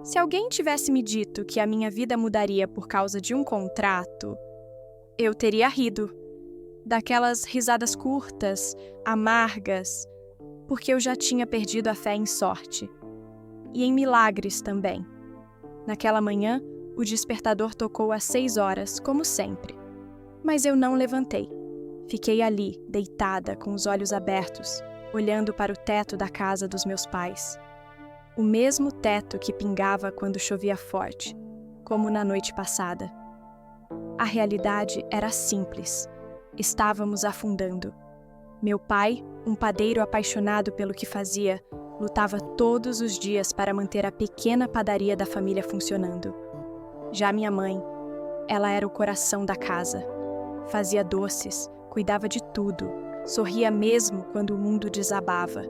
Se alguém tivesse me dito que a minha vida mudaria por causa de um contrato, eu teria rido. Daquelas risadas curtas, amargas, porque eu já tinha perdido a fé em sorte. E em milagres também. Naquela manhã, o despertador tocou às 6 horas, como sempre. Mas eu não levantei. Fiquei ali, deitada, com os olhos abertos, olhando para o teto da casa dos meus pais. O mesmo teto que pingava quando chovia forte, como na noite passada. A realidade era simples. Estávamos afundando. Meu pai, um padeiro apaixonado pelo que fazia, lutava todos os dias para manter a pequena padaria da família funcionando. Já minha mãe, ela era o coração da casa. Fazia doces, cuidava de tudo, sorria mesmo quando o mundo desabava.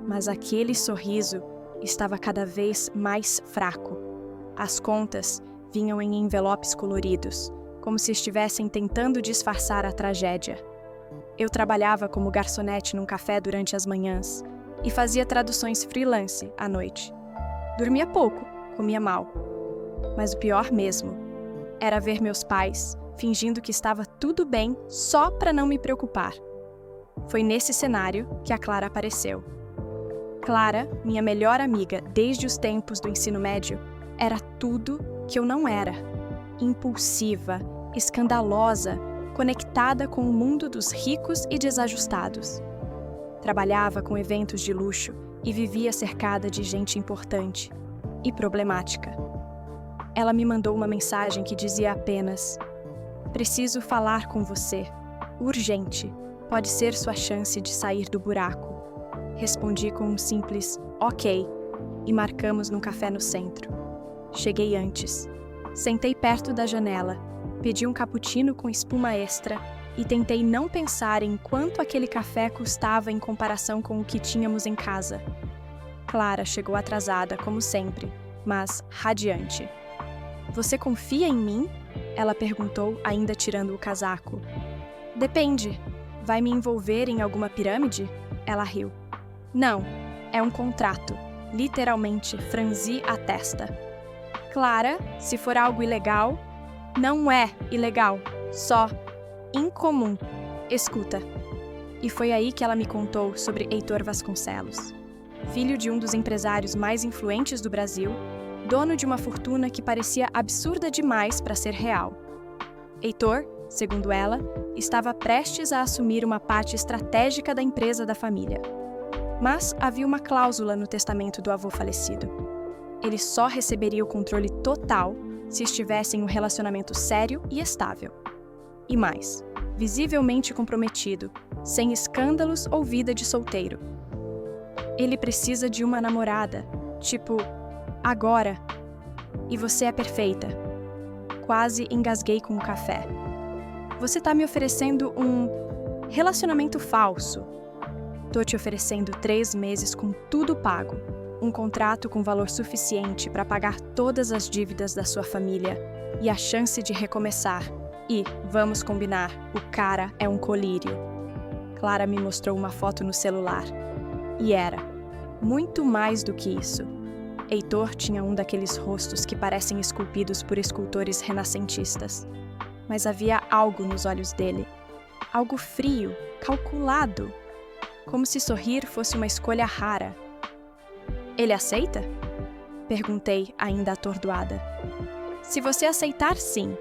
Mas aquele sorriso estava cada vez mais fraco. As contas vinham em envelopes coloridos, como se estivessem tentando disfarçar a tragédia. Eu trabalhava como garçonete num café durante as manhãs e fazia traduções freelance à noite. Dormia pouco, comia mal. Mas o pior mesmo era ver meus pais fingindo que estava tudo bem só para não me preocupar. Foi nesse cenário que a Clara apareceu. Clara, minha melhor amiga desde os tempos do ensino médio, era tudo que eu não era. Impulsiva, escandalosa, conectada com o mundo dos ricos e desajustados. Trabalhava com eventos de luxo e vivia cercada de gente importante e problemática. Ela me mandou uma mensagem que dizia apenas: "Preciso falar com você. Urgente. Pode ser sua chance de sair do buraco." Respondi com um simples "ok" e marcamos num café no centro. Cheguei antes. Sentei perto da janela, pedi um cappuccino com espuma extra e tentei não pensar em quanto aquele café custava em comparação com o que tínhamos em casa. Clara chegou atrasada, como sempre, mas radiante. "Você confia em mim?" Ela perguntou, ainda tirando o casaco. "Depende. Vai me envolver em alguma pirâmide?" Ela riu. "Não, é um contrato." Literalmente, franzi a testa. "Clara, se for algo ilegal..." "Não é ilegal, só incomum. Escuta." E foi aí que ela me contou sobre Heitor Vasconcelos. Filho de um dos empresários mais influentes do Brasil, dono de uma fortuna que parecia absurda demais para ser real. Heitor, segundo ela, estava prestes a assumir uma parte estratégica da empresa da família. Mas havia uma cláusula no testamento do avô falecido. Ele só receberia o controle total se estivesse em um relacionamento sério e estável. E mais, visivelmente comprometido, sem escândalos ou vida de solteiro. Ele precisa de uma namorada, tipo, agora. E você é perfeita. Quase engasguei com o café. Você tá me oferecendo um relacionamento falso. Tô te oferecendo 3 meses com tudo pago. Um contrato com valor suficiente para pagar todas as dívidas da sua família e a chance de recomeçar. E, vamos combinar, o cara é um colírio. Clara me mostrou uma foto no celular. E era muito mais do que isso. Heitor tinha um daqueles rostos que parecem esculpidos por escultores renascentistas. Mas havia algo nos olhos dele. Algo frio, calculado. Como se sorrir fosse uma escolha rara. "Ele aceita?" Perguntei, ainda atordoada. "Se você aceitar, sim.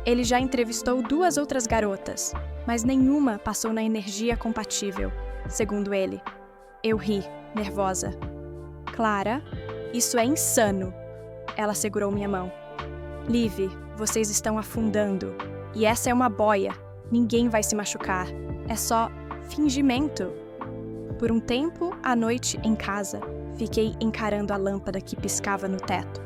Ele já entrevistou 2 outras garotas, mas nenhuma passou na energia compatível, segundo ele." Eu ri, nervosa. "Clara, isso é insano." Ela segurou minha mão. "Liv, vocês estão afundando. E essa é uma boia. Ninguém vai se machucar. É só fingimento." Por um tempo, à noite, em casa, fiquei encarando a lâmpada que piscava no teto.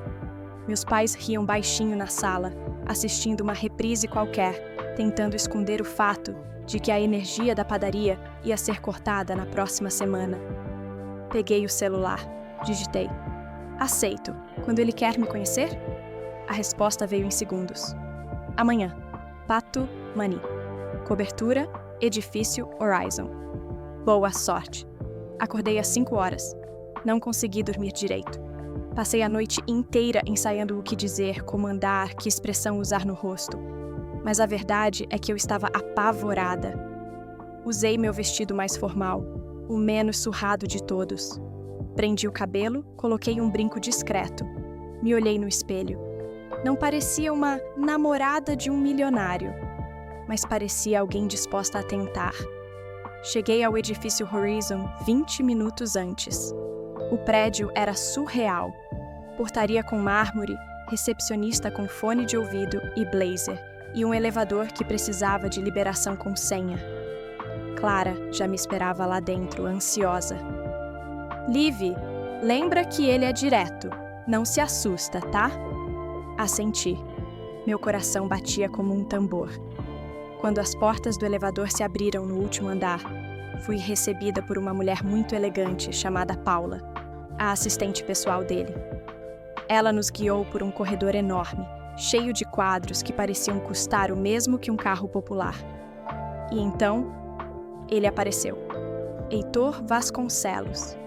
Meus pais riam baixinho na sala, assistindo uma reprise qualquer, tentando esconder o fato de que a energia da padaria ia ser cortada na próxima semana. Peguei o celular, digitei: "Aceito. Quando ele quer me conhecer?" A resposta veio em segundos. "Amanhã. Pato Mani. Cobertura, edifício Horizon. Boa sorte." Acordei às 5 horas. Não consegui dormir direito. Passei a noite inteira ensaiando o que dizer, como andar, que expressão usar no rosto. Mas a verdade é que eu estava apavorada. Usei meu vestido mais formal, o menos surrado de todos. Prendi o cabelo, coloquei um brinco discreto. Me olhei no espelho. Não parecia uma namorada de um milionário, mas parecia alguém disposta a tentar. Cheguei ao edifício Horizon 20 minutos antes. O prédio era surreal. Portaria com mármore, recepcionista com fone de ouvido e blazer, e um elevador que precisava de liberação com senha. Clara já me esperava lá dentro, ansiosa. Liv, lembra que ele é direto. Não se assusta, tá? Assenti. Meu coração batia como um tambor. Quando as portas do elevador se abriram no último andar, fui recebida por uma mulher muito elegante chamada Paula, a assistente pessoal dele. Ela nos guiou por um corredor enorme, cheio de quadros que pareciam custar o mesmo que um carro popular. E então, ele apareceu. Heitor Vasconcelos.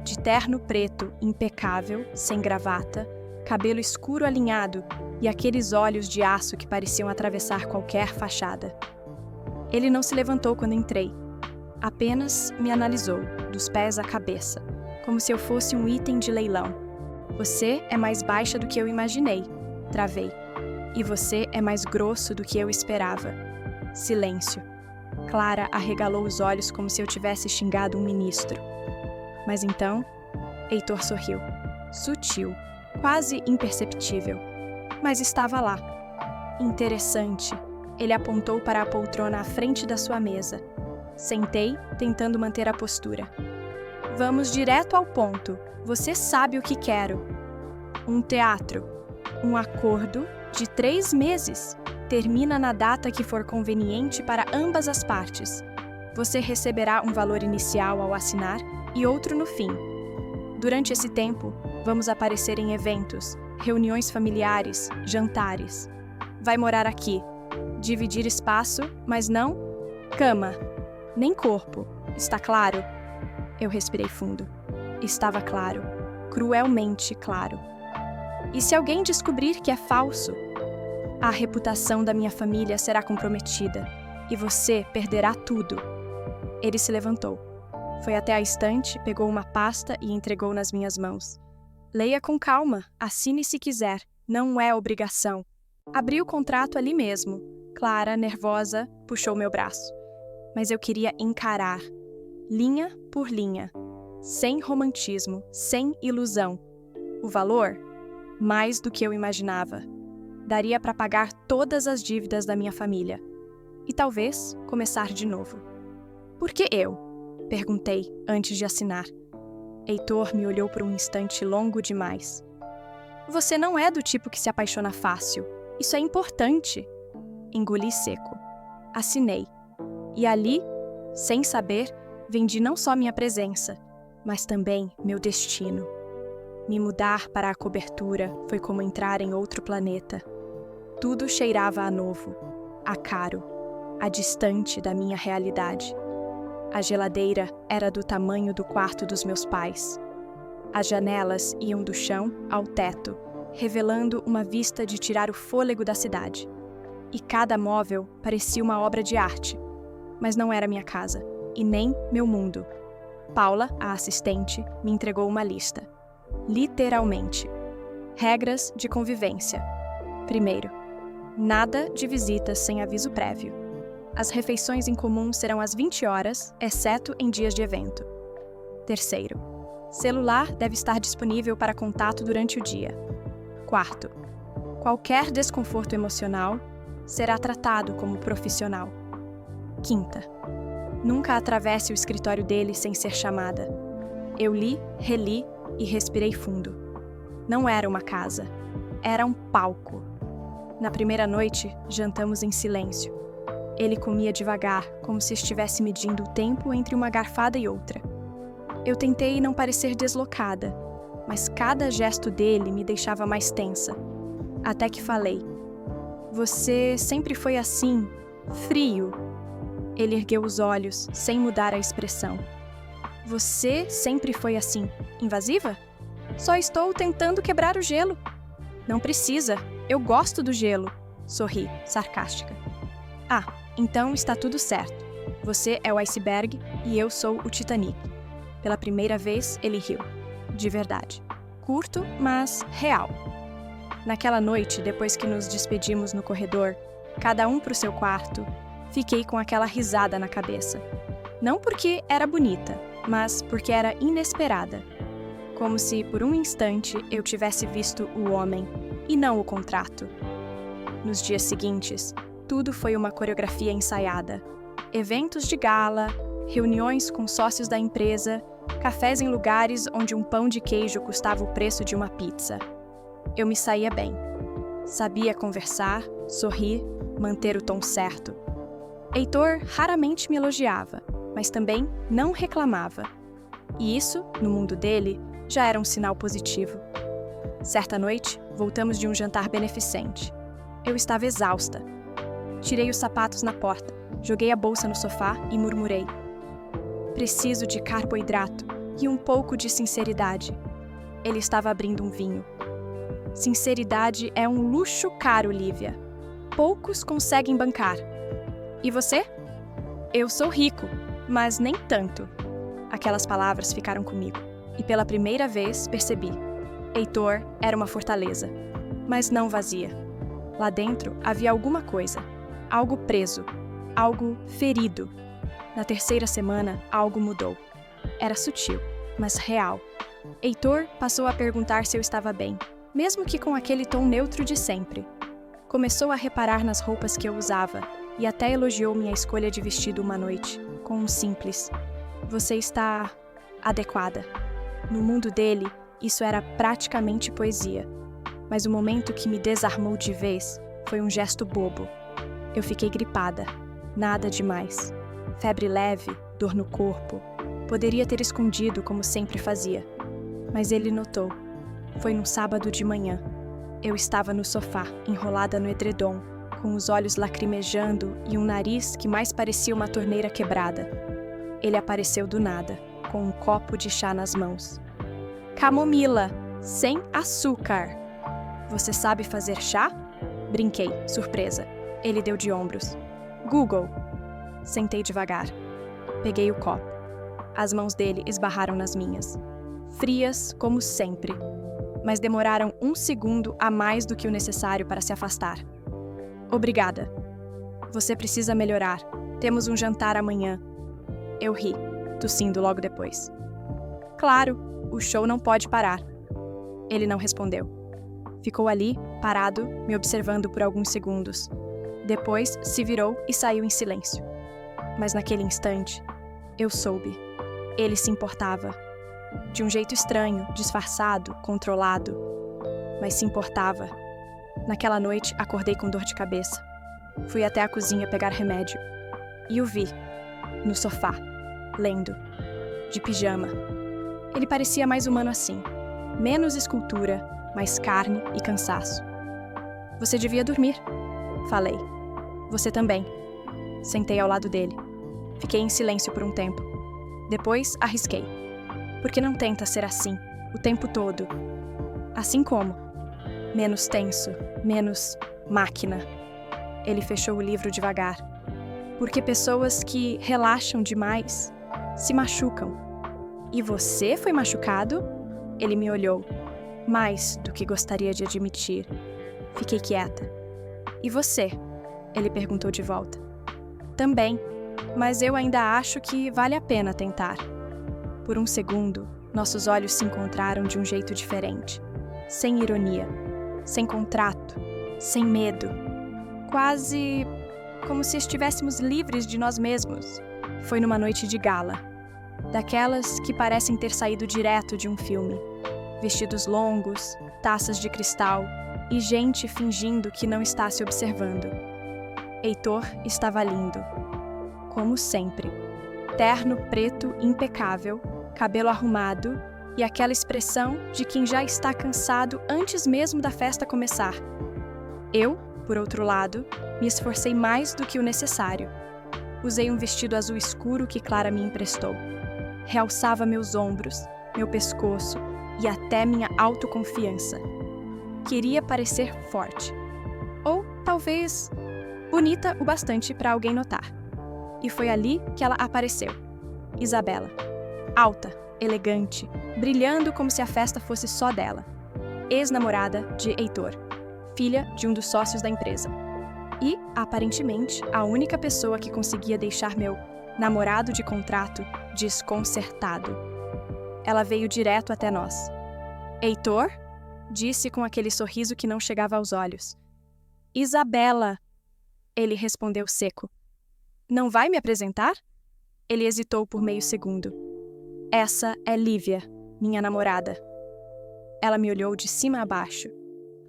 De terno preto impecável, sem gravata, cabelo escuro alinhado e aqueles olhos de aço que pareciam atravessar qualquer fachada. Ele não se levantou quando entrei. Apenas me analisou, dos pés à cabeça, como se eu fosse um item de leilão. Você é mais baixa do que eu imaginei, travei. E você é mais grosso do que eu esperava. Silêncio. Clara arregalou os olhos como se eu tivesse xingado um ministro. Mas então, Heitor sorriu. Sutil, quase imperceptível. Mas estava lá. Interessante. Ele apontou para a poltrona à frente da sua mesa. Sentei, tentando manter a postura. Vamos direto ao ponto. Você sabe o que quero. Um teatro. Um acordo de 3 meses. Termina na data que for conveniente para ambas as partes. Você receberá um valor inicial ao assinar e outro no fim. Durante esse tempo, vamos aparecer em eventos, reuniões familiares, jantares. Vai morar aqui. Dividir espaço, mas não cama, nem corpo. Está claro? Eu respirei fundo. Estava claro. Cruelmente claro. E se alguém descobrir que é falso? A reputação da minha família será comprometida e você perderá tudo. Ele se levantou. Foi até a estante, pegou uma pasta e entregou nas minhas mãos. Leia com calma, assine se quiser, não é obrigação. Abri o contrato ali mesmo. Clara, nervosa, puxou meu braço. Mas eu queria encarar, linha por linha, sem romantismo, sem ilusão. O valor? Mais do que eu imaginava. Daria para pagar todas as dívidas da minha família. E talvez começar de novo. Por que eu? Perguntei, antes de assinar. Heitor me olhou por um instante longo demais. Você não é do tipo que se apaixona fácil. Isso é importante. Engoli seco. Assinei. E ali, sem saber, vendi não só minha presença, mas também meu destino. Me mudar para a cobertura foi como entrar em outro planeta. Tudo cheirava a novo, a caro, a distante da minha realidade. A geladeira era do tamanho do quarto dos meus pais. As janelas iam do chão ao teto, revelando uma vista de tirar o fôlego da cidade. E cada móvel parecia uma obra de arte. Mas não era minha casa, e nem meu mundo. Paula, a assistente, me entregou uma lista. Literalmente. Regras de convivência. Primeiro, nada de visitas sem aviso prévio. As refeições em comum serão às 20 horas, exceto em dias de evento. Terceiro, celular deve estar disponível para contato durante o dia. Quarto, qualquer desconforto emocional será tratado como profissional. Quinta, nunca atravesse o escritório dele sem ser chamada. Eu li, reli e respirei fundo. Não era uma casa, era um palco. Na primeira noite, jantamos em silêncio. Ele comia devagar, como se estivesse medindo o tempo entre uma garfada e outra. Eu tentei não parecer deslocada, mas cada gesto dele me deixava mais tensa. Até que falei. Você sempre foi assim, frio. Ele ergueu os olhos, sem mudar a expressão. Você sempre foi assim, invasiva? Só estou tentando quebrar o gelo. Não precisa, eu gosto do gelo. Sorri, sarcástica. Ah, então está tudo certo. Você é o iceberg e eu sou o Titanic. Pela primeira vez, ele riu. De verdade. Curto, mas real. Naquela noite, depois que nos despedimos no corredor, cada um para o seu quarto, fiquei com aquela risada na cabeça. Não porque era bonita, mas porque era inesperada. Como se, por um instante, eu tivesse visto o homem, e não o contrato. Nos dias seguintes, tudo foi uma coreografia ensaiada. Eventos de gala, reuniões com sócios da empresa, cafés em lugares onde um pão de queijo custava o preço de uma pizza. Eu me saía bem. Sabia conversar, sorrir, manter o tom certo. Heitor raramente me elogiava, mas também não reclamava. E isso, no mundo dele, já era um sinal positivo. Certa noite, voltamos de um jantar beneficente. Eu estava exausta. Tirei os sapatos na porta, joguei a bolsa no sofá e murmurei. Preciso de carboidrato e um pouco de sinceridade. Ele estava abrindo um vinho. Sinceridade é um luxo caro, Lívia. Poucos conseguem bancar. E você? Eu sou rico, mas nem tanto. Aquelas palavras ficaram comigo, e pela primeira vez percebi. Heitor era uma fortaleza, mas não vazia. Lá dentro havia alguma coisa, algo preso, algo ferido. Na terceira semana, algo mudou. Era sutil, mas real. Heitor passou a perguntar se eu estava bem, mesmo que com aquele tom neutro de sempre. Começou a reparar nas roupas que eu usava e até elogiou minha escolha de vestido uma noite, com um simples: "Você está adequada." No mundo dele, isso era praticamente poesia. Mas o momento que me desarmou de vez foi um gesto bobo. Eu fiquei gripada. Nada demais. Febre leve, dor no corpo. Poderia ter escondido como sempre fazia. Mas ele notou. Foi num sábado de manhã. Eu estava no sofá, enrolada no edredom, com os olhos lacrimejando e um nariz que mais parecia uma torneira quebrada. Ele apareceu do nada, com um copo de chá nas mãos. Camomila, sem açúcar. Você sabe fazer chá? Brinquei, surpresa. Ele deu de ombros. Google. Sentei devagar. Peguei o copo. As mãos dele esbarraram nas minhas. Frias, como sempre. Mas demoraram 1 segundo a mais do que o necessário para se afastar. Obrigada. Você precisa melhorar. Temos um jantar amanhã. Eu ri, tossindo logo depois. Claro, o show não pode parar. Ele não respondeu. Ficou ali, parado, me observando por alguns segundos. Depois, se virou e saiu em silêncio. Mas naquele instante, eu soube. Ele se importava. De um jeito estranho, disfarçado, controlado. Mas se importava. Naquela noite, acordei com dor de cabeça. Fui até a cozinha pegar remédio. E o vi, no sofá, lendo, de pijama. Ele parecia mais humano assim. Menos escultura, mais carne e cansaço. Você devia dormir, falei. Você também. Sentei ao lado dele. Fiquei em silêncio por um tempo. Depois, arrisquei. Por que não tenta ser assim, o tempo todo? Assim como? Menos tenso, menos máquina. Ele fechou o livro devagar. Porque pessoas que relaxam demais se machucam. E você foi machucado? Ele me olhou. Mais do que gostaria de admitir. Fiquei quieta. E você? Ele perguntou de volta. Também, mas eu ainda acho que vale a pena tentar. Por um segundo, nossos olhos se encontraram de um jeito diferente. Sem ironia, sem contrato, sem medo. Quase como se estivéssemos livres de nós mesmos. Foi numa noite de gala. Daquelas que parecem ter saído direto de um filme. Vestidos longos, taças de cristal e gente fingindo que não está se observando. Heitor estava lindo. Como sempre. Terno preto impecável, cabelo arrumado e aquela expressão de quem já está cansado antes mesmo da festa começar. Eu, por outro lado, me esforcei mais do que o necessário. Usei um vestido azul escuro que Clara me emprestou. Realçava meus ombros, meu pescoço e até minha autoconfiança. Queria parecer forte. Ou, talvez, bonita o bastante para alguém notar. E foi ali que ela apareceu. Isabela. Alta, elegante, brilhando como se a festa fosse só dela. Ex-namorada de Heitor, filha de um dos sócios da empresa. E, aparentemente, a única pessoa que conseguia deixar meu namorado de contrato desconcertado. Ela veio direto até nós. Heitor? Disse com aquele sorriso que não chegava aos olhos. Isabela! Ele respondeu seco. Não vai me apresentar? Ele hesitou por meio segundo. Essa é Lívia, minha namorada. Ela me olhou de cima a baixo,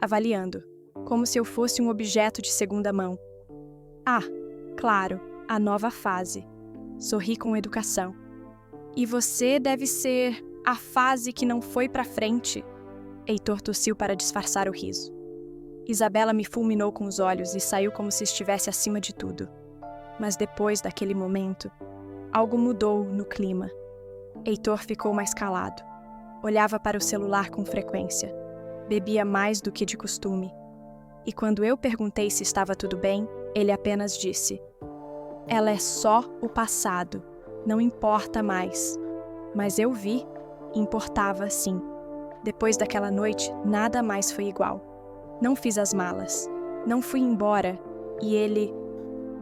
avaliando, como se eu fosse um objeto de segunda mão. Ah, claro, a nova fase. Sorri com educação. E você deve ser a fase que não foi pra frente. Heitor tossiu para disfarçar o riso. Isabela me fulminou com os olhos e saiu como se estivesse acima de tudo. Mas depois daquele momento, algo mudou no clima. Heitor ficou mais calado. Olhava para o celular com frequência. Bebia mais do que de costume. E quando eu perguntei se estava tudo bem, ele apenas disse: ela é só o passado, não importa mais. Mas eu vi, importava sim. Depois daquela noite, nada mais foi igual. Não fiz as malas, não fui embora e ele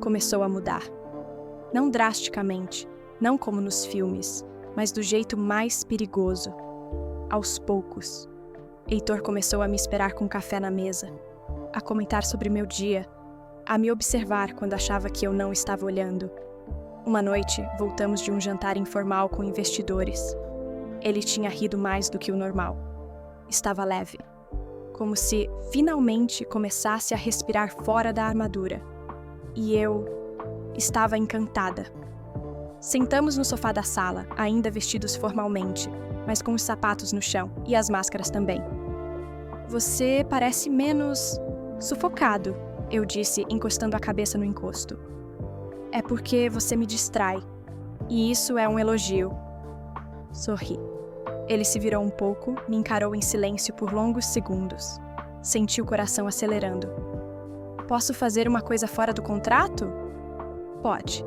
começou a mudar. Não drasticamente, não como nos filmes, mas do jeito mais perigoso. Aos poucos. Heitor começou a me esperar com café na mesa, a comentar sobre meu dia, a me observar quando achava que eu não estava olhando. Uma noite, voltamos de um jantar informal com investidores. Ele tinha rido mais do que o normal. Estava leve, como se finalmente começasse a respirar fora da armadura. E eu estava encantada. Sentamos no sofá da sala, ainda vestidos formalmente, mas com os sapatos no chão e as máscaras também. Você parece menos sufocado, eu disse, encostando a cabeça no encosto. É porque você me distrai, e isso é um elogio. Sorri. Ele se virou um pouco, me encarou em silêncio por longos segundos. Senti o coração acelerando. Posso fazer uma coisa fora do contrato? Pode.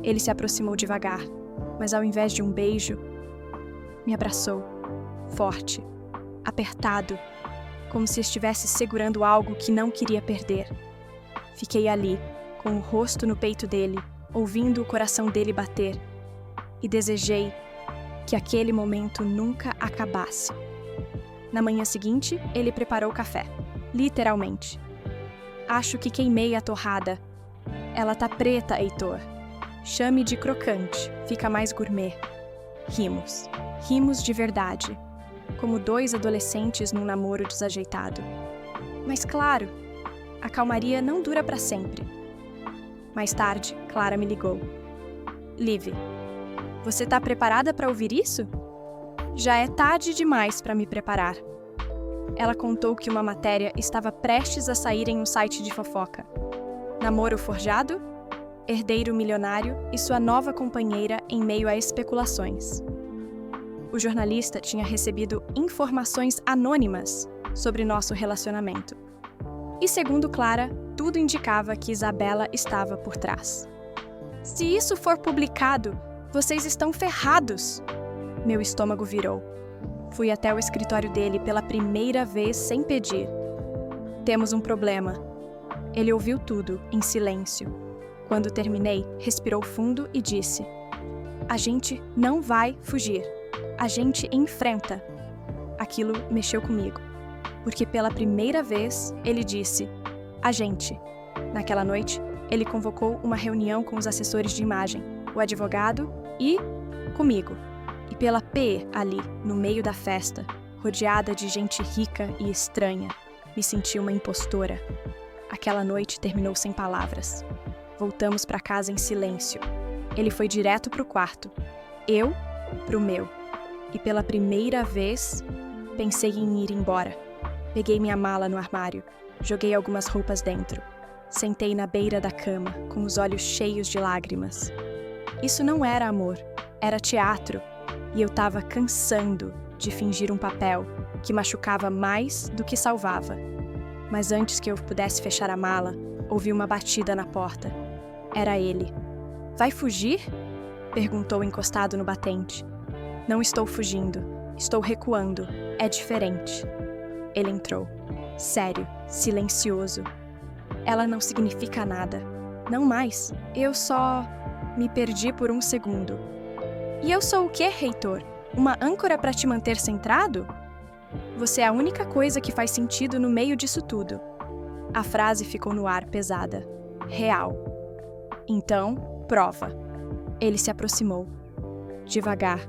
Ele se aproximou devagar, mas ao invés de um beijo, me abraçou, forte, apertado, como se estivesse segurando algo que não queria perder. Fiquei ali, com o rosto no peito dele, ouvindo o coração dele bater, e desejei que aquele momento nunca acabasse. Na manhã seguinte, ele preparou o café, literalmente. Acho que queimei a torrada. Ela tá preta, Heitor. Chame de crocante, fica mais gourmet. Rimos. Rimos de verdade, como dois adolescentes num namoro desajeitado. Mas claro, a calmaria não dura para sempre. Mais tarde, Clara me ligou. Liv, você tá preparada para ouvir isso? Já é tarde demais para me preparar. Ela contou que uma matéria estava prestes a sair em um site de fofoca. Namoro forjado? Herdeiro milionário e sua nova companheira em meio a especulações. O jornalista tinha recebido informações anônimas sobre nosso relacionamento. E segundo Clara, tudo indicava que Isabela estava por trás. Se isso for publicado, vocês estão ferrados! Meu estômago virou. Fui até o escritório dele pela primeira vez sem pedir. Temos um problema. Ele ouviu tudo, em silêncio. Quando terminei, respirou fundo e disse: a gente não vai fugir. A gente enfrenta. Aquilo mexeu comigo, porque pela primeira vez ele disse: a gente. Naquela noite, ele convocou uma reunião com os assessores de imagem, o advogado e comigo. E pela P ali, no meio da festa, rodeada de gente rica e estranha, me senti uma impostora. Aquela noite terminou sem palavras. Voltamos para casa em silêncio. Ele foi direto pro quarto. Eu pro meu. E pela primeira vez, pensei em ir embora. Peguei minha mala no armário, joguei algumas roupas dentro. Sentei na beira da cama, com os olhos cheios de lágrimas. Isso não era amor, era teatro. E eu estava cansando de fingir um papel que machucava mais do que salvava. Mas antes que eu pudesse fechar a mala, ouvi uma batida na porta. Era ele. Vai fugir? Perguntou encostado no batente. Não estou fugindo. Estou recuando. É diferente. Ele entrou. Sério, silencioso. Ela não significa nada. Não mais. Eu só me perdi por um segundo. E eu sou o quê, reitor? Uma âncora para te manter centrado? Você é a única coisa que faz sentido no meio disso tudo. A frase ficou no ar pesada. Real. Então, prova. Ele se aproximou. Devagar.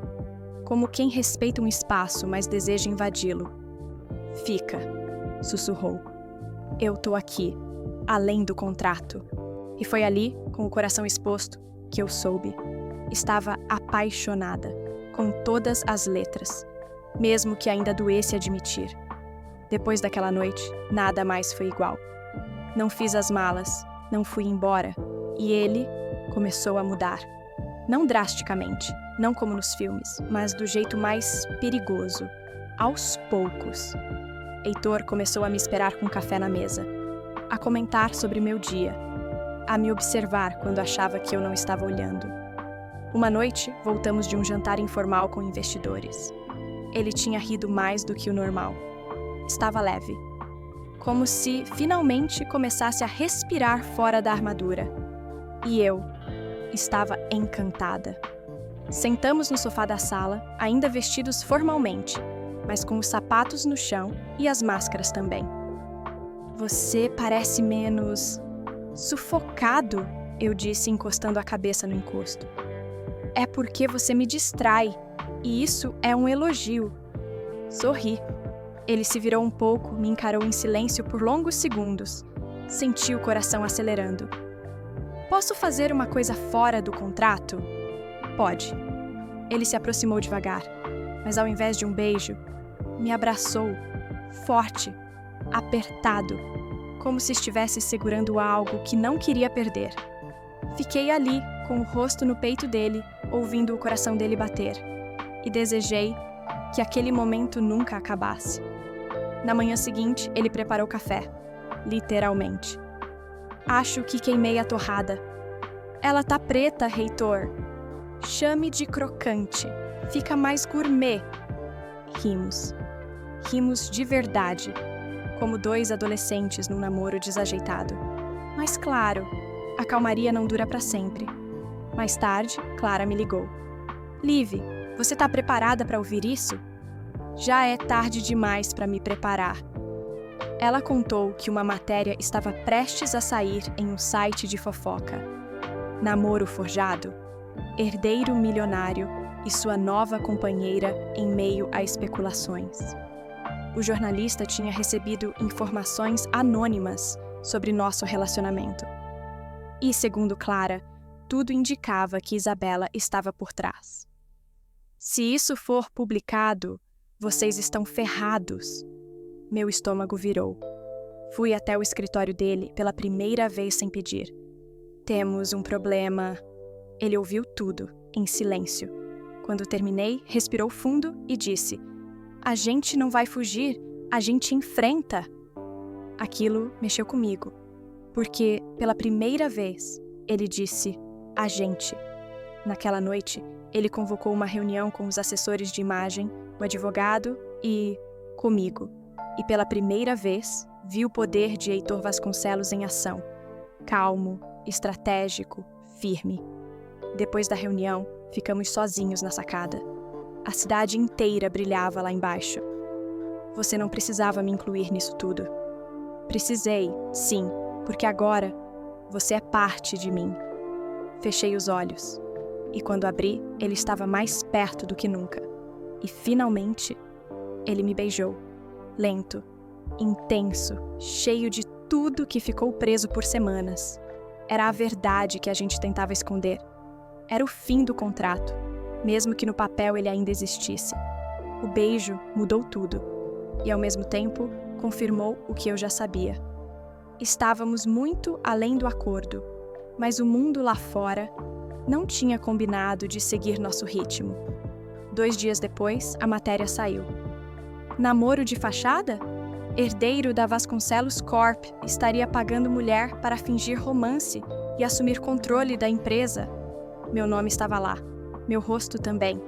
Como quem respeita um espaço, mas deseja invadi-lo. Fica, sussurrou. Eu tô aqui, além do contrato. E foi ali, com o coração exposto, que eu soube. Estava apaixonada, com todas as letras, mesmo que ainda doesse admitir. Depois daquela noite, nada mais foi igual. Não fiz as malas, não fui embora, e ele começou a mudar. Não drasticamente, não como nos filmes, mas do jeito mais perigoso, aos poucos. Heitor começou a me esperar com café na mesa, a comentar sobre meu dia, a me observar quando achava que eu não estava olhando. Uma noite, voltamos de um jantar informal com investidores. Ele tinha rido mais do que o normal. Estava leve, como se finalmente começasse a respirar fora da armadura. E eu estava encantada. Sentamos no sofá da sala, ainda vestidos formalmente, mas com os sapatos no chão e as máscaras também. Você parece menos sufocado, eu disse, encostando a cabeça no encosto. É porque você me distrai, e isso é um elogio. Sorri. Ele se virou um pouco, me encarou em silêncio por longos segundos. Senti o coração acelerando. Posso fazer uma coisa fora do contrato? Pode. Ele se aproximou devagar, mas ao invés de um beijo, me abraçou, forte, apertado, como se estivesse segurando algo que não queria perder. Fiquei ali, com o rosto no peito dele, ouvindo o coração dele bater, e desejei que aquele momento nunca acabasse. Na manhã seguinte, ele preparou café, literalmente. Acho que queimei a torrada. Ela tá preta, reitor. Chame de crocante. Fica mais gourmet. Rimos. Rimos de verdade, como dois adolescentes num namoro desajeitado. Mas claro, a calmaria não dura para sempre. Mais tarde, Clara me ligou. Liv, você tá preparada para ouvir isso? Já é tarde demais para me preparar. Ela contou que uma matéria estava prestes a sair em um site de fofoca. Namoro forjado, herdeiro milionário e sua nova companheira em meio a especulações. O jornalista tinha recebido informações anônimas sobre nosso relacionamento. E, segundo Clara, tudo indicava que Isabela estava por trás. Se isso for publicado, vocês estão ferrados. Meu estômago virou. Fui até o escritório dele pela primeira vez sem pedir. Temos um problema. Ele ouviu tudo, em silêncio. Quando terminei, respirou fundo e disse: a gente não vai fugir, a gente enfrenta. Aquilo mexeu comigo, porque, pela primeira vez, ele disse a gente. Naquela noite, ele convocou uma reunião com os assessores de imagem, o advogado e comigo. E pela primeira vez, vi o poder de Heitor Vasconcelos em ação. Calmo, estratégico, firme. Depois da reunião, ficamos sozinhos na sacada. A cidade inteira brilhava lá embaixo. Você não precisava me incluir nisso tudo. Precisei, sim, porque agora você é parte de mim. Fechei os olhos. E quando abri, ele estava mais perto do que nunca. E finalmente, ele me beijou. Lento, intenso, cheio de tudo que ficou preso por semanas. Era a verdade que a gente tentava esconder. Era o fim do contrato, mesmo que no papel ele ainda existisse. O beijo mudou tudo. E, ao mesmo tempo, confirmou o que eu já sabia. Estávamos muito além do acordo, mas o mundo lá fora não tinha combinado de seguir nosso ritmo. 2 dias depois, a matéria saiu. Namoro de fachada? Herdeiro da Vasconcelos Corp estaria pagando mulher para fingir romance e assumir controle da empresa. Meu nome estava lá, meu rosto também.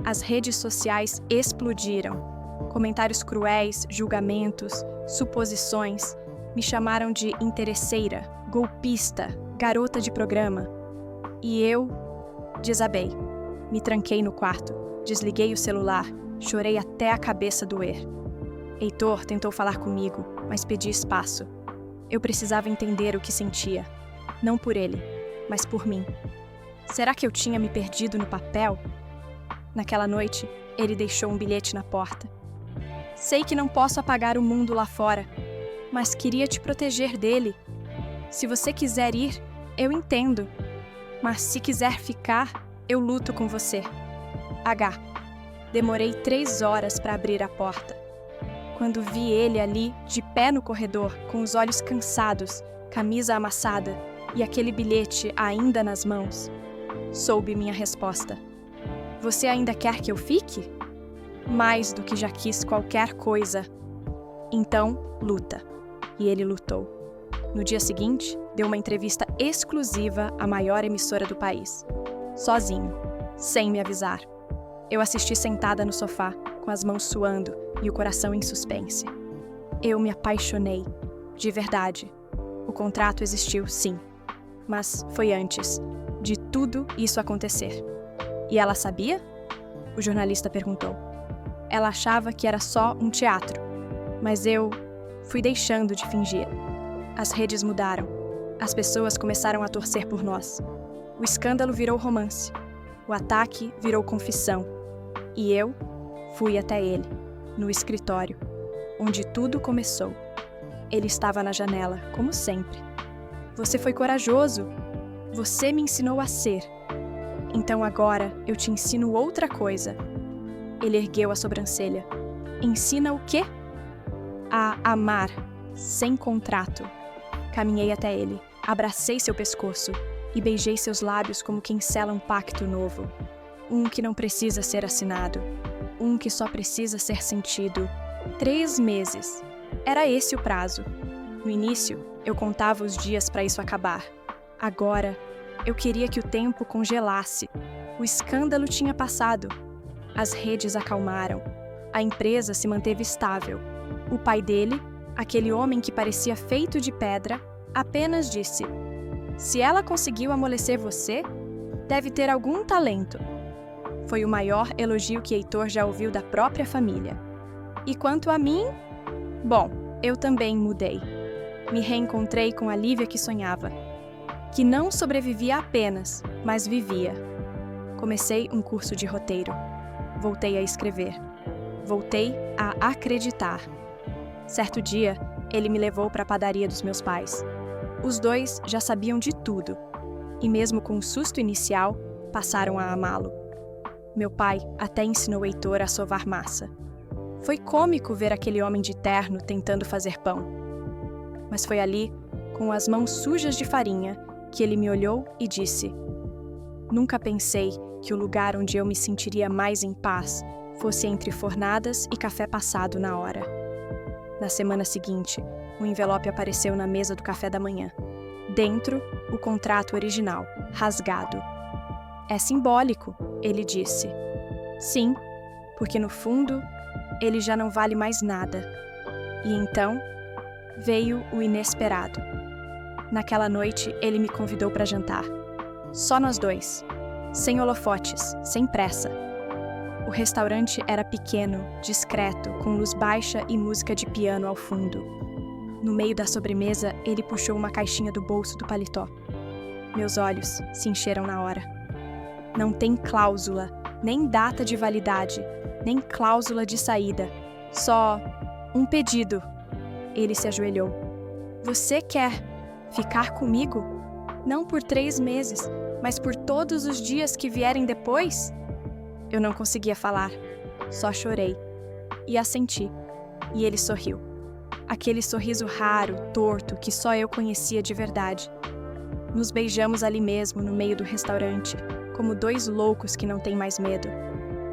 As redes sociais explodiram. Comentários cruéis, julgamentos, suposições. Me chamaram de interesseira, golpista, garota de programa. E eu desabei. Me tranquei no quarto, desliguei o celular, chorei até a cabeça doer. Heitor tentou falar comigo, mas pedi espaço. Eu precisava entender o que sentia. Não por ele, mas por mim. Será que eu tinha me perdido no papel? Naquela noite, ele deixou um bilhete na porta. Sei que não posso apagar o mundo lá fora, mas queria te proteger dele. Se você quiser ir, eu entendo. Mas se quiser ficar, eu luto com você. H. Demorei 3 horas para abrir a porta. Quando vi ele ali, de pé no corredor, com os olhos cansados, camisa amassada e aquele bilhete ainda nas mãos, soube minha resposta. Você ainda quer que eu fique? Mais do que já quis qualquer coisa. Então, luta. E ele lutou. No dia seguinte, deu uma entrevista exclusiva à maior emissora do país. Sozinho, sem me avisar. Eu assisti sentada no sofá, com as mãos suando e o coração em suspense. Eu me apaixonei, de verdade. O contrato existiu, sim. Mas foi antes de tudo isso acontecer. E ela sabia? O jornalista perguntou. Ela achava que era só um teatro, mas eu fui deixando de fingir. As redes mudaram. As pessoas começaram a torcer por nós. O escândalo virou romance. O ataque virou confissão. E eu fui até ele, no escritório, onde tudo começou. Ele estava na janela, como sempre. Você foi corajoso. Você me ensinou a ser. Então agora eu te ensino outra coisa. Ele ergueu a sobrancelha. Ensina o quê? A amar, sem contrato. Caminhei até ele, abracei seu pescoço e beijei seus lábios como quem sela um pacto novo. Um que não precisa ser assinado. Um que só precisa ser sentido. 3 meses. Era esse o prazo. No início, eu contava os dias para isso acabar. Agora, eu queria que o tempo congelasse. O escândalo tinha passado. As redes acalmaram. A empresa se manteve estável. O pai dele, aquele homem que parecia feito de pedra, apenas disse: "Se ela conseguiu amolecer você, deve ter algum talento." Foi o maior elogio que Heitor já ouviu da própria família. E quanto a mim? Bom, eu também mudei. Me reencontrei com a Lívia que sonhava. Que não sobrevivia apenas, mas vivia. Comecei um curso de roteiro. Voltei a escrever. Voltei a acreditar. Certo dia, ele me levou para a padaria dos meus pais. Os dois já sabiam de tudo. E mesmo com o susto inicial, passaram a amá-lo. Meu pai até ensinou Heitor a sovar massa. Foi cômico ver aquele homem de terno tentando fazer pão. Mas foi ali, com as mãos sujas de farinha, que ele me olhou e disse: "Nunca pensei que o lugar onde eu me sentiria mais em paz fosse entre fornadas e café passado na hora." Na semana seguinte, um envelope apareceu na mesa do café da manhã. Dentro, o contrato original, rasgado. "É simbólico", ele disse. Sim, porque no fundo, ele já não vale mais nada. E então, veio o inesperado. Naquela noite, ele me convidou para jantar. Só nós dois. Sem holofotes, sem pressa. O restaurante era pequeno, discreto, com luz baixa e música de piano ao fundo. No meio da sobremesa, ele puxou uma caixinha do bolso do paletó. Meus olhos se encheram na hora. Não tem cláusula, nem data de validade, nem cláusula de saída. Só um pedido. Ele se ajoelhou. "Você quer ficar comigo? Não por 3 meses, mas por todos os dias que vierem depois?" Eu não conseguia falar. Só chorei. E assenti. E ele sorriu. Aquele sorriso raro, torto, que só eu conhecia de verdade. Nos beijamos ali mesmo, no meio do restaurante, como 2 loucos que não têm mais medo.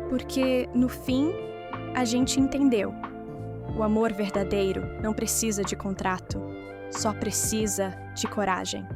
Porque, no fim, a gente entendeu. O amor verdadeiro não precisa de contrato, só precisa de coragem.